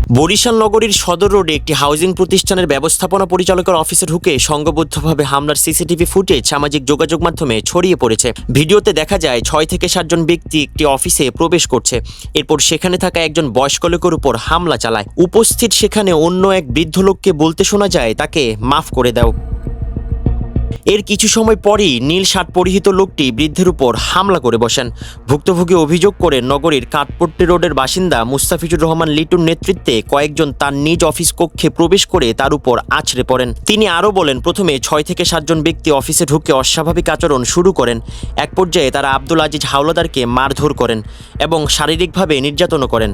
বরিশাল নগরীর সদর রোডে একটি হাউজিং প্রতিষ্ঠানের ব্যবস্থাপনা পরিচালকের অফিসে ঢুকে সংঘবদ্ধভাবে হামলার সিসিটিভি ফুটেজ সামাজিক যোগাযোগ মাধ্যমে ছড়িয়ে পড়েছে। ভিডিওতে দেখা যায় 6 থেকে 7 জন ব্যক্তি একটি অফিসে প্রবেশ করছে। এরপর সেখানে থাকা একজন বয়স্ক লোকের উপর হামলা চালায়। উপস্থিত সেখানে অন্য এক বৃদ্ধ লোককে বলতে শোনা যায়, তাকে মাফ করে দাও। এর কিছু সময় পরই নীল শার্ট পরিহিত লোকটি বৃদ্ধের উপর হামলা করে বসেন। ভুক্তভোগী অভিযোগ করে নগরীর কাঠপট্টি রোডের বাসিন্দা মুস্তাফিজুর রহমান লিটুর নেতৃত্বে কয়েকজন তার নিজ অফিস কক্ষে প্রবেশ করে তার উপর আছড়ে পড়েন। তিনি আরও বলেন, প্রথমে 6 থেকে 7 জন ব্যক্তি অফিসে ঢুকে অস্বাভাবিক আচরণ শুরু করেন। এক পর্যায়ে তারা আব্দুল আজিজ হাওলাদারকে মারধর করেন এবং শারীরিকভাবে নির্যাতনও করেন।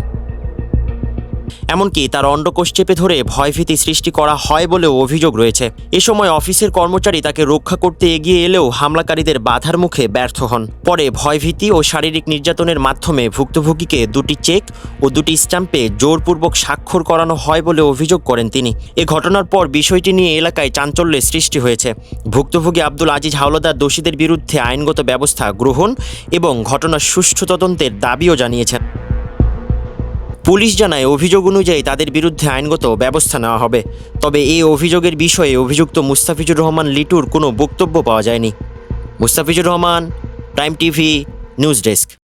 এমনকি তার অন্ডকোষ চেপে ধরে ভয়ভীতি সৃষ্টি করা হয় বলেও অভিযোগ রয়েছে। এ সময় অফিসের কর্মচারী তাকে রক্ষা করতে এগিয়ে এলেও হামলাকারীদের বাধার মুখে ব্যর্থ হন। পরে ভয়ভীতি ও শারীরিক নির্যাতনের মাধ্যমে ভুক্তভোগীকে 2টি চেক ও 2টি স্ট্যাম্পে জোরপূর্বক স্বাক্ষর করানো হয় বলে অভিযোগ করেন তিনি। এ ঘটনার পর বিষয়টি নিয়ে এলাকায় চাঞ্চল্যের সৃষ্টি হয়েছে। ভুক্তভোগী আব্দুল আজিজ হাওলাদার দোষীদের বিরুদ্ধে আইনগত ব্যবস্থা গ্রহণ এবং ঘটনার সুষ্ঠু তদন্তের দাবিও জানিয়েছেন। পুলিশ জানায়, অভিযোগ অনুযায়ী তাদের বিরুদ্ধে আইনগত ব্যবস্থা নেওয়া হবে। তবে এই অভিযোগের বিষয়ে অভিযুক্ত মুস্তাফিজুর রহমান লিটুর কোনো বক্তব্য পাওয়া যায়নি। Mustafizur Rahman, prime TV, news desk.